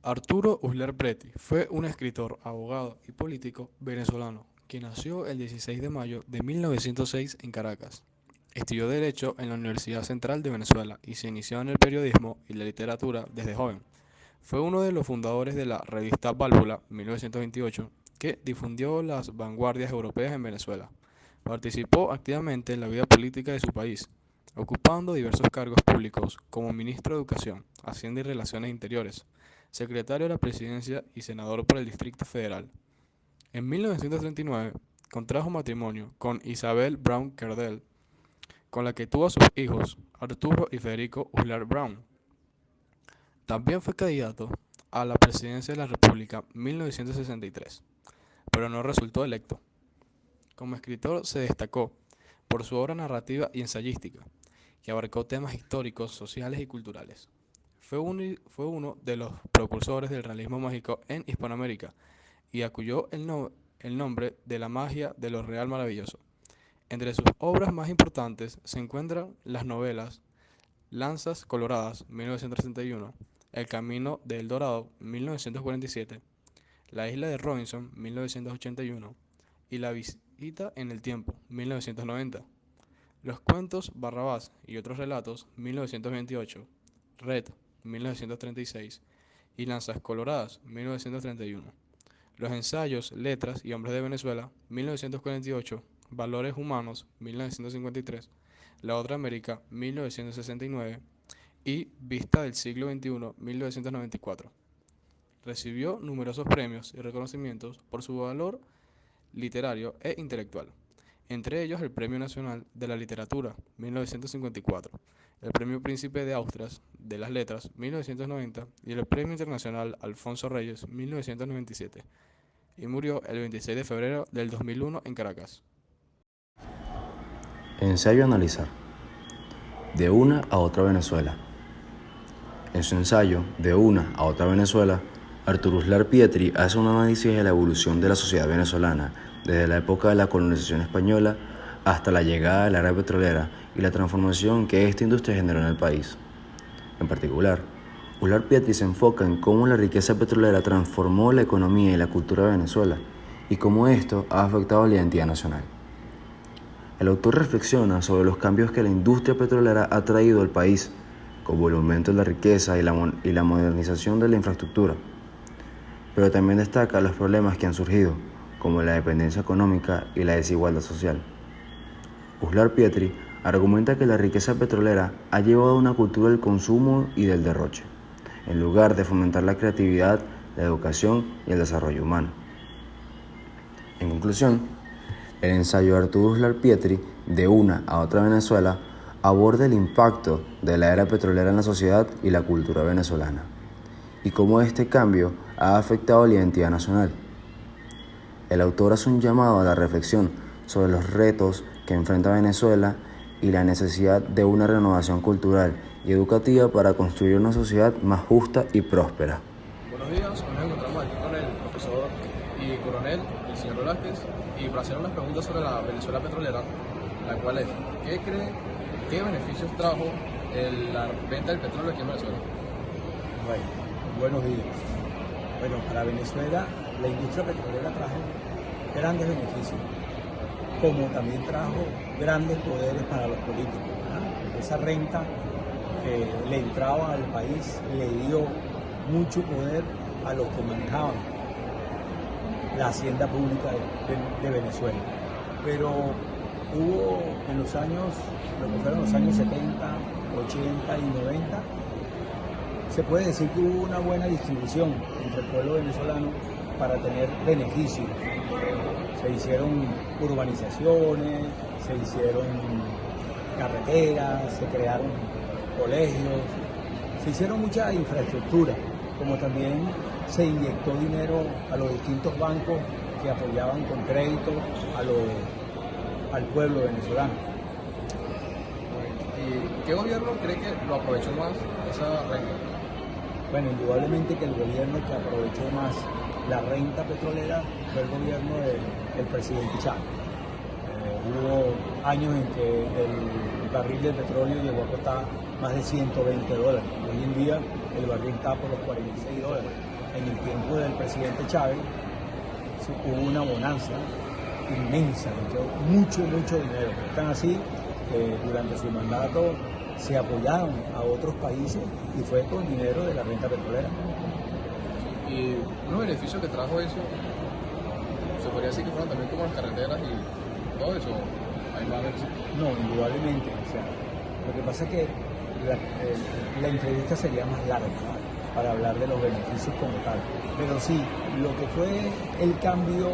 Arturo Uslar Preti fue un escritor, abogado y político venezolano que nació el 16 de mayo de 1906 en Caracas. Estudió Derecho en la Universidad Central de Venezuela y se inició en el periodismo y la literatura desde joven. Fue uno de los fundadores de la revista Válvula 1928, que difundió las vanguardias europeas en Venezuela. Participó activamente en la vida política de su país, ocupando diversos cargos públicos como ministro de Educación, Hacienda y Relaciones Interiores, secretario de la Presidencia y senador por el Distrito Federal. En 1939 contrajo matrimonio con Isabel Brown Cardell, con la que tuvo a sus hijos Arturo y Federico Uslar Brown. También fue candidato a la presidencia de la República en 1963, pero no resultó electo. Como escritor se destacó por su obra narrativa y ensayística, que abarcó temas históricos, sociales y culturales. Fue uno de los precursores del realismo mágico en Hispanoamérica y acudió el nombre de la magia de lo real maravilloso. Entre sus obras más importantes se encuentran las novelas Lanzas Coloradas, 1961, El Camino del Dorado, 1947, La Isla de Robinson, 1981, y La Visita en el Tiempo, 1990. Los cuentos Barrabás y otros relatos, 1928, Red, 1936, y Lanzas Coloradas, 1931. Los ensayos Letras y Hombres de Venezuela, 1948, Valores Humanos, 1953, La Otra América, 1969, y Vista del siglo XXI, 1994. Recibió numerosos premios y reconocimientos por su valor literario e intelectual, entre ellos el Premio Nacional de la Literatura, 1954, el Premio Príncipe de Asturias de las Letras, 1990, y el Premio Internacional Alfonso Reyes, 1997, y murió el 26 de febrero del 2001 en Caracas. Ensayo a analizar. De una a otra Venezuela. En su ensayo, De una a otra Venezuela, Arturo Uslar Pietri hace un análisis de la evolución de la sociedad venezolana desde la época de la colonización española hasta la llegada de la era petrolera y la transformación que esta industria generó en el país. En particular, Uslar Pietri se enfoca en cómo la riqueza petrolera transformó la economía y la cultura de Venezuela y cómo esto ha afectado a la identidad nacional. El autor reflexiona sobre los cambios que la industria petrolera ha traído al país, como el aumento de la riqueza y la modernización de la infraestructura, pero también destaca los problemas que han surgido, como la dependencia económica y la desigualdad social. Uslar Pietri argumenta que la riqueza petrolera ha llevado a una cultura del consumo y del derroche, en lugar de fomentar la creatividad, la educación y el desarrollo humano. En conclusión, el ensayo de Arturo Uslar Pietri, De una a otra Venezuela, aborda el impacto de la era petrolera en la sociedad y la cultura venezolana, y cómo este cambio ha afectado la identidad nacional. El autor hace un llamado a la reflexión sobre los retos que enfrenta Venezuela y la necesidad de una renovación cultural y educativa para construir una sociedad más justa y próspera. Buenos días, hoy nos encontramos aquí con el profesor y coronel, el señor Velázquez, y para hacer unas preguntas sobre la Venezuela petrolera, la cual es, ¿qué beneficios trajo la venta del petróleo aquí en Venezuela? Bueno, buenos días. Bueno, para Venezuela la industria petrolera trajo grandes beneficios, como también trajo grandes poderes para los políticos, ¿verdad? Esa renta que le entraba al país le dio mucho poder a los que manejaban la hacienda pública de Venezuela. Pero hubo en los años, lo que fueron los años 70, 80 y 90, se puede decir que hubo una buena distribución entre el pueblo venezolano para tener beneficios. Se hicieron urbanizaciones, se hicieron carreteras, se crearon colegios, se hicieron mucha infraestructura, como también se inyectó dinero a los distintos bancos que apoyaban con crédito al pueblo venezolano. ¿Y qué gobierno cree que lo aprovechó más esa renta? Bueno, indudablemente que el gobierno que aprovechó más la renta petrolera fue el gobierno del presidente Chávez. Hubo años en que el barril de petróleo llegó a costar más de $120. Hoy en día el barril está por los $46. en el tiempo del presidente Chávez, hubo una bonanza inmensa, mucho dinero. Están así que durante su mandato se apoyaron a otros países y fue con dinero de la renta petrolera. Y unos beneficios que trajo eso, se podría decir que fueron también como las carreteras y todo eso. Hay más beneficios. No, indudablemente. O sea, lo que pasa es que la entrevista sería más larga para hablar de los beneficios como tal. Pero sí, lo que fue el cambio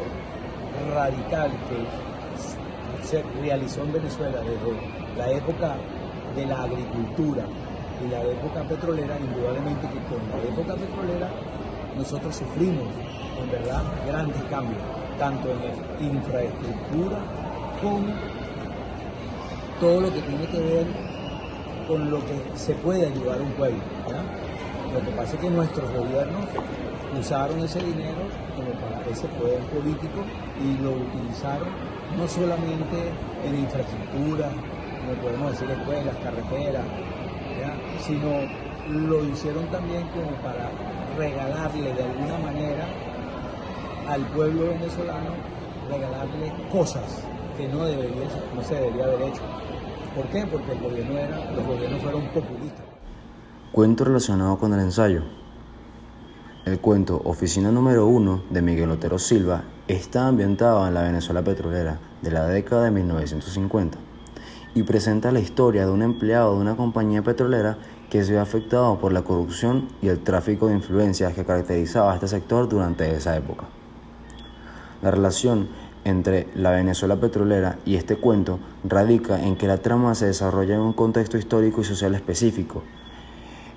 radical que se realizó en Venezuela desde la época de la agricultura y la época petrolera, indudablemente que con la época petrolera nosotros sufrimos, en verdad, grandes cambios, tanto en infraestructura como todo lo que tiene que ver con lo que se puede ayudar a un pueblo, ¿verdad? Lo que pasa es que nuestros gobiernos usaron ese dinero como para ese poder político y lo utilizaron no solamente en infraestructura, como podemos decir escuelas, carreteras, ¿verdad? Sino lo hicieron también como para regalarle de alguna manera al pueblo venezolano, regalarle cosas que no se debería haber hecho. ¿Por qué? Porque los gobiernos fueron populistas. Cuento relacionado con el ensayo. El cuento Oficina número 1 de Miguel Otero Silva está ambientado en la Venezuela petrolera de la década de 1950 y presenta la historia de un empleado de una compañía petrolera que se vio afectado por la corrupción y el tráfico de influencias que caracterizaba a este sector durante esa época. La relación entre la Venezuela petrolera y este cuento radica en que la trama se desarrolla en un contexto histórico y social específico,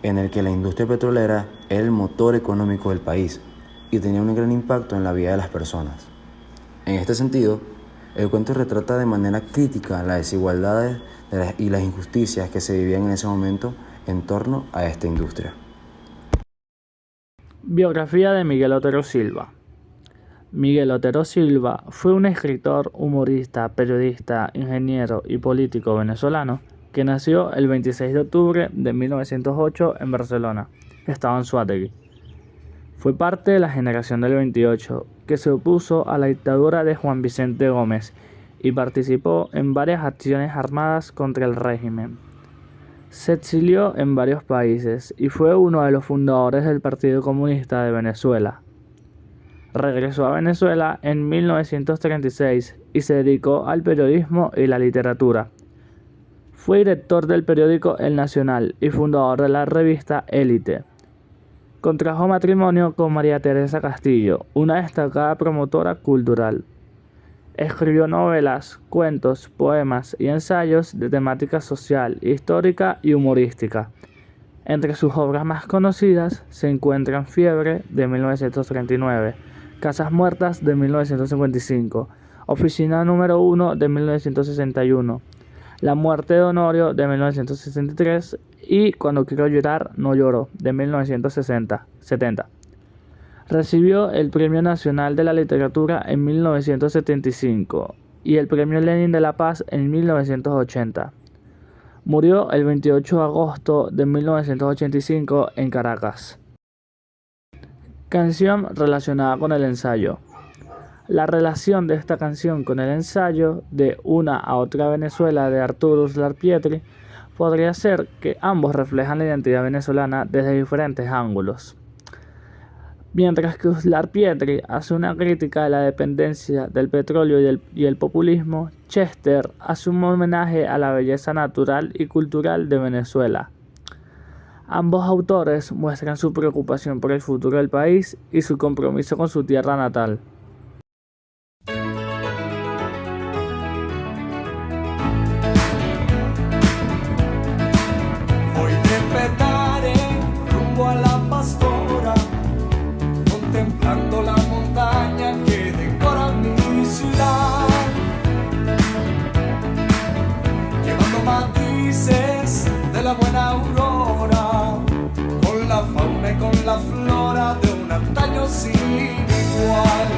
en el que la industria petrolera era el motor económico del país y tenía un gran impacto en la vida de las personas. En este sentido, el cuento retrata de manera crítica las desigualdades y las injusticias que se vivían en ese momento en torno a esta industria. Biografía de Miguel Otero Silva. Miguel Otero Silva fue un escritor, humorista, periodista, ingeniero y político venezolano que nació el 26 de octubre de 1908 en Barcelona, estado Anzoátegui. Fue parte de la generación del 28 que se opuso a la dictadura de Juan Vicente Gómez y participó en varias acciones armadas contra el régimen. Se exilió en varios países y fue uno de los fundadores del Partido Comunista de Venezuela. Regresó a Venezuela en 1936 y se dedicó al periodismo y la literatura. Fue director del periódico El Nacional y fundador de la revista Élite. Contrajo matrimonio con María Teresa Castillo, una destacada promotora cultural. Escribió novelas, cuentos, poemas y ensayos de temática social, histórica y humorística. Entre sus obras más conocidas se encuentran Fiebre, de 1939, Casas Muertas, de 1955, Oficina número 1, de 1961, La muerte de Honorio, de 1963 y Cuando quiero llorar, no lloro, de 1970. Recibió el Premio Nacional de la Literatura en 1975 y el Premio Lenin de la Paz en 1980. Murió el 28 de agosto de 1985 en Caracas. Canción relacionada con el ensayo. La relación de esta canción con el ensayo de Una a otra Venezuela de Arturo Uslar Pietri podría ser que ambos reflejan la identidad venezolana desde diferentes ángulos. Mientras que Uslar Pietri hace una crítica de la dependencia del petróleo y el populismo, Chester hace un homenaje a la belleza natural y cultural de Venezuela. Ambos autores muestran su preocupación por el futuro del país y su compromiso con su tierra natal. Voy de Petare rumbo a la Pastora, contemplando la montaña que decora mi ciudad, llevando matices de la buena aurora, con la fauna y con la flora de un antaño sin igual.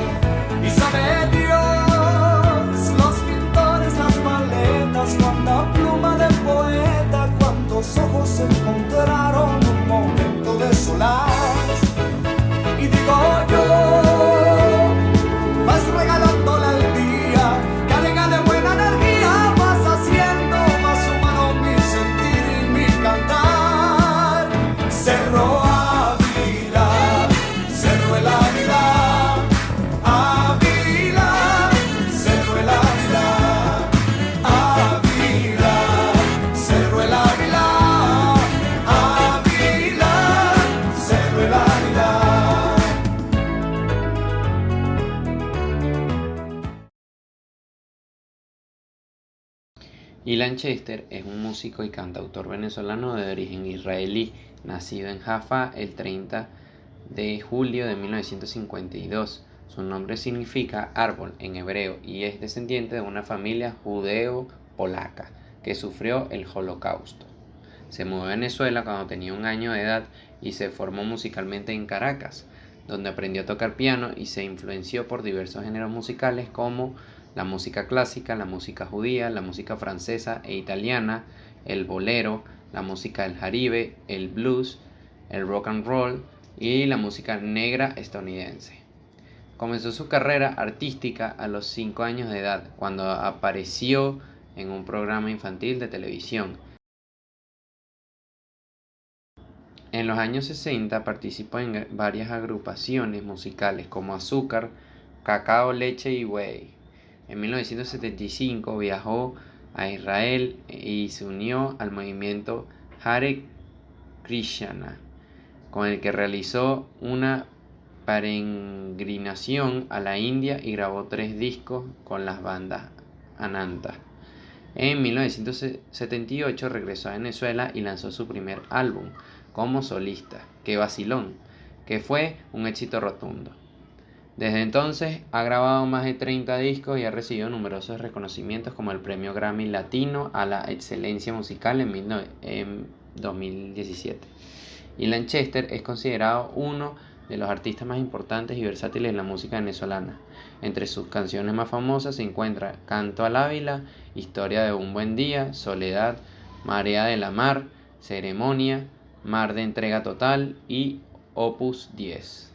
Y sabe Dios, los pintores, las maletas, cuánta pluma de poeta, cuántos ojos encontraron un momento de solar. Y Ilan Chester es un músico y cantautor venezolano de origen israelí, nacido en Jaffa el 30 de julio de 1952. Su nombre significa árbol en hebreo y es descendiente de una familia judeo-polaca que sufrió el Holocausto. Se mudó a Venezuela cuando tenía 1 año de edad y se formó musicalmente en Caracas, donde aprendió a tocar piano y se influenció por diversos géneros musicales como la música clásica, la música judía, la música francesa e italiana, el bolero, la música del Caribe, el blues, el rock and roll y la música negra estadounidense. Comenzó su carrera artística a los 5 años de edad, cuando apareció en un programa infantil de televisión. En los años 60 participó en varias agrupaciones musicales como Azúcar, Cacao, Leche y Whey. En 1975 viajó a Israel y se unió al movimiento Hare Krishna, con el que realizó una peregrinación a la India y grabó 3 discos con las bandas Ananta. En 1978 regresó a Venezuela y lanzó su primer álbum como solista, Que Vacilón, que fue un éxito rotundo. Desde entonces ha grabado más de 30 discos y ha recibido numerosos reconocimientos como el Premio Grammy Latino a la Excelencia Musical en 2017. Ilan Chester es considerado uno de los artistas más importantes y versátiles en la música venezolana. Entre sus canciones más famosas se encuentra Canto al Ávila, Historia de un buen día, Soledad, Marea de la Mar, Ceremonia, Mar de entrega total y Opus 10.